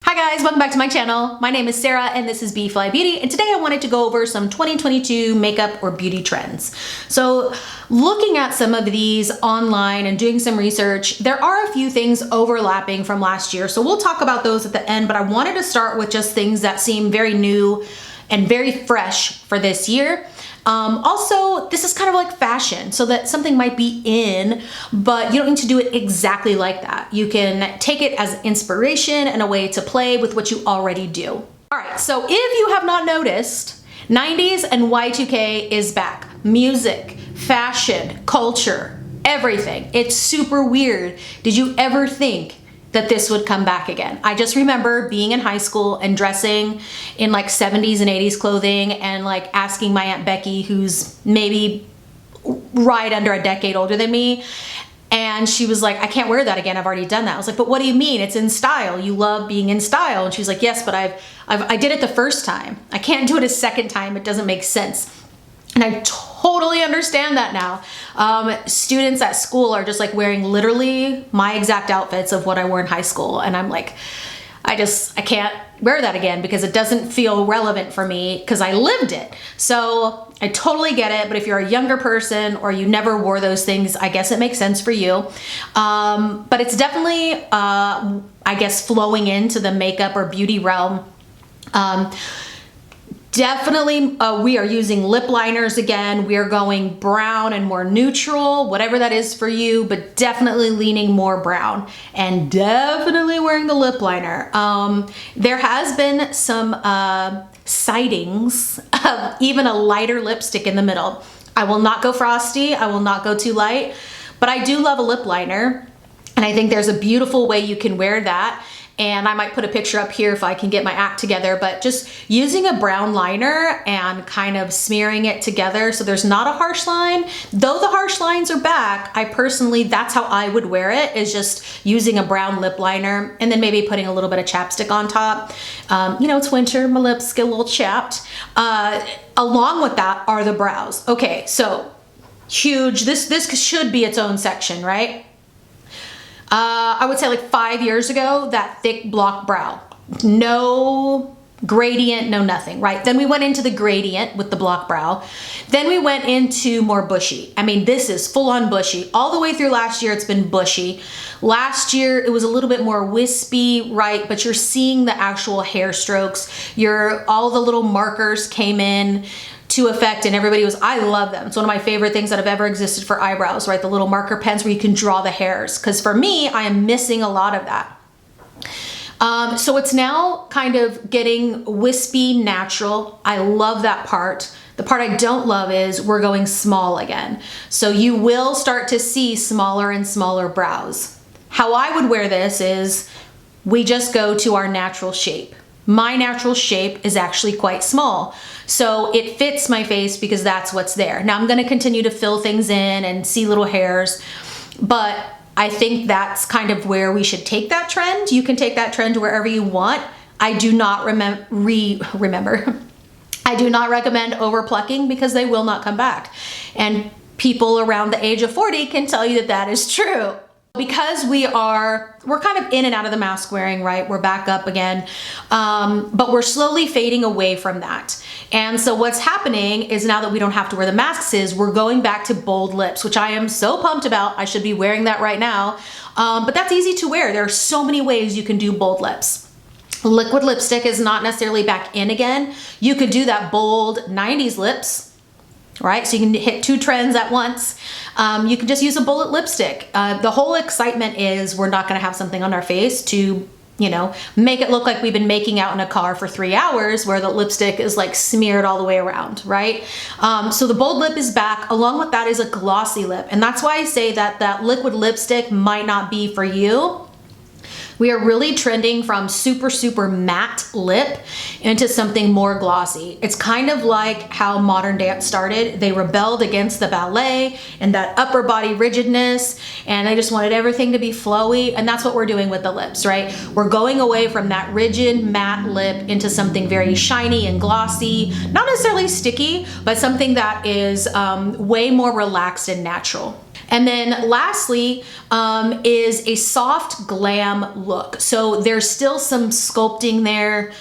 Hi guys, welcome back to my channel. My name is Sarah and this is B.fleye Beauty, and today I wanted to go over some 2022 makeup or beauty trends. So looking at some of these online and doing some research, there are a few things overlapping from last year. So we'll talk about those at the end, but I wanted to start with just things that seem very new and very fresh for this year. Also, this is kind of like fashion, so that something might be in, but you don't need to do it exactly like that. You can take it as inspiration and a way to play with what you already do. All right, so if you have not noticed, 90s and Y2K is back. Music, fashion, culture, everything. It's super weird. Did you ever think that this would come back again? I just remember being in high school and dressing in like 70s and 80s clothing and like asking my Aunt Becky, who's maybe right under a decade older than me, and she was like, I can't wear that again, I've already done that. I was like, but what do you mean? It's in style. You love being in style. And she was like, yes, but I did it the first time. I can't do it a second time. It doesn't make sense. And I totally understand that now. Students at school are just like wearing literally my exact outfits of what I wore in high school. And I'm like, I can't wear that again because it doesn't feel relevant for me because I lived it. So I totally get it. But if you're a younger person or you never wore those things, I guess it makes sense for you. But it's definitely, I guess, flowing into the makeup or beauty realm. Definitely, we are using lip liners again. We are going brown and more neutral, whatever that is for you, but definitely leaning more brown and definitely wearing the lip liner. There has been some sightings of even a lighter lipstick in the middle. I will not go frosty. I will not go too light, but I do love a lip liner. And I think there's a beautiful way you can wear that. And I might put a picture up here if I can get my act together, but just using a brown liner and kind of smearing it together so there's not a harsh line. Though the harsh lines are back, I personally, that's how I would wear it, is just using a brown lip liner and then maybe putting a little bit of chapstick on top. You know, it's winter, my lips get a little chapped. Along with that are the brows. Okay, so huge, this should be its own section, right? I would say like 5 years ago, that thick block brow, no gradient, no nothing, right? Then we went into the gradient with the block brow. Then we went into more bushy. I mean, this is full on bushy. All the way through last year, it's been bushy. Last year, it was a little bit more wispy, right? But you're seeing the actual hair strokes. All the little markers came in to effect, and everybody was, I love them. It's one of my favorite things that have ever existed for eyebrows, right? The little marker pens where you can draw the hairs. Because for me, I am missing a lot of that. So it's now kind of getting wispy, natural. I love that part. The part I don't love is we're going small again. So you will start to see smaller and smaller brows. How I would wear this is we just go to our natural shape. My natural shape is actually quite small. So it fits my face because that's what's there. Now I'm gonna continue to fill things in and see little hairs, but I think that's kind of where we should take that trend. You can take that trend wherever you want. I do not remember. I do not recommend over plucking because they will not come back. And people around the age of 40 can tell you that that is true. Because we're kind of in and out of the mask wearing, right? We're back up again, but we're slowly fading away from that. And so what's happening is now that we don't have to wear the masks we're going back to bold lips, which I am so pumped about. I should be wearing that right now, but that's easy to wear. There are so many ways you can do bold lips. Liquid lipstick is not necessarily back in again. You could do that bold 90s lips, right? So you can hit two trends at once. You can just use a bullet lipstick. The whole excitement is we're not gonna have something on our face to, you know, make it look like we've been making out in a car for 3 hours where the lipstick is like smeared all the way around, right? So the bold lip is back. Along with that is a glossy lip. And that's why I say that that liquid lipstick might not be for you. We are really trending from super, super matte lip into something more glossy. It's kind of like how modern dance started. They rebelled against the ballet and that upper body rigidness, and they just wanted everything to be flowy, and that's what we're doing with the lips, right? We're going away from that rigid matte lip into something very shiny and glossy, not necessarily sticky, but something that is way more relaxed and natural. And then lastly is a soft glam look. So there's still some sculpting there.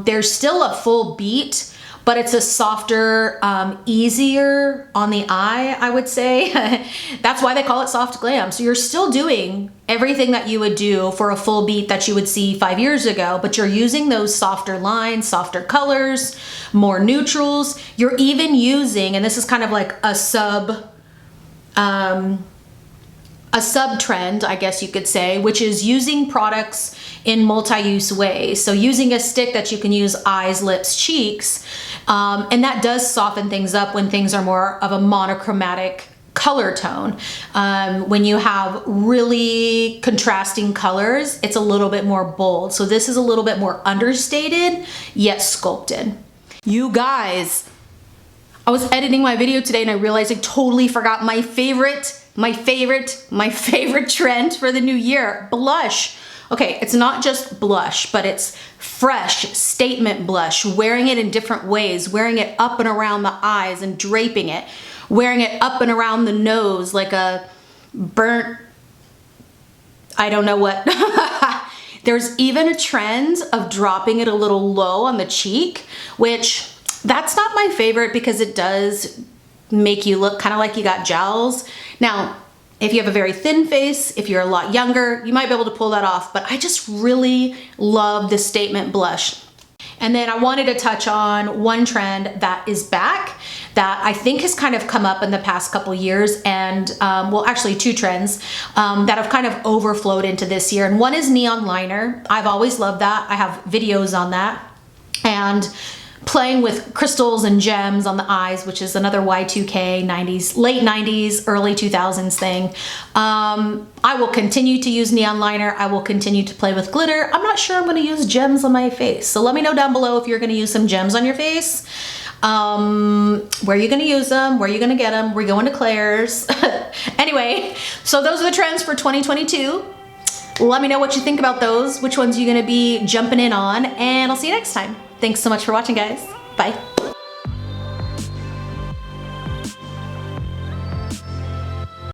There's still a full beat, but it's a softer, easier on the eye, I would say. That's why they call it soft glam. So you're still doing everything that you would do for a full beat that you would see 5 years ago, but you're using those softer lines, softer colors, more neutrals. You're even using, and this is kind of like a sub-trend, I guess you could say, which is using products in multi-use ways. So using a stick that you can use eyes, lips, cheeks, and that does soften things up when things are more of a monochromatic color tone. When you have really contrasting colors, it's a little bit more bold. So this is a little bit more understated, yet sculpted. You guys, I was editing my video today and I realized I totally forgot my favorite trend for the new year, blush. Okay, it's not just blush, but it's fresh statement blush, wearing it in different ways, wearing it up and around the eyes and draping it, wearing it up and around the nose like a burnt, I don't know what. There's even a trend of dropping it a little low on the cheek, which that's not my favorite because it does make you look kind of like you got jowls. Now, if you have a very thin face, if you're a lot younger, you might be able to pull that off, but I just really love the statement blush. And then I wanted to touch on one trend that is back that I think has kind of come up in the past couple years, and well, actually two trends that have kind of overflowed into this year. And one is neon liner. I've always loved that. I have videos on that. And playing with crystals and gems on the eyes, which is another Y2K 90s, late 90s, early 2000s thing. I will continue to use neon liner. I will continue to play with glitter. I'm not sure I'm gonna use gems on my face. So let me know down below if you're gonna use some gems on your face. Where are you gonna use them? Where are you gonna get them? We're going to Claire's. Anyway, so those are the trends for 2022. Let me know what you think about those, which ones you're gonna be jumping in on, and I'll see you next time. Thanks so much for watching, guys. Bye.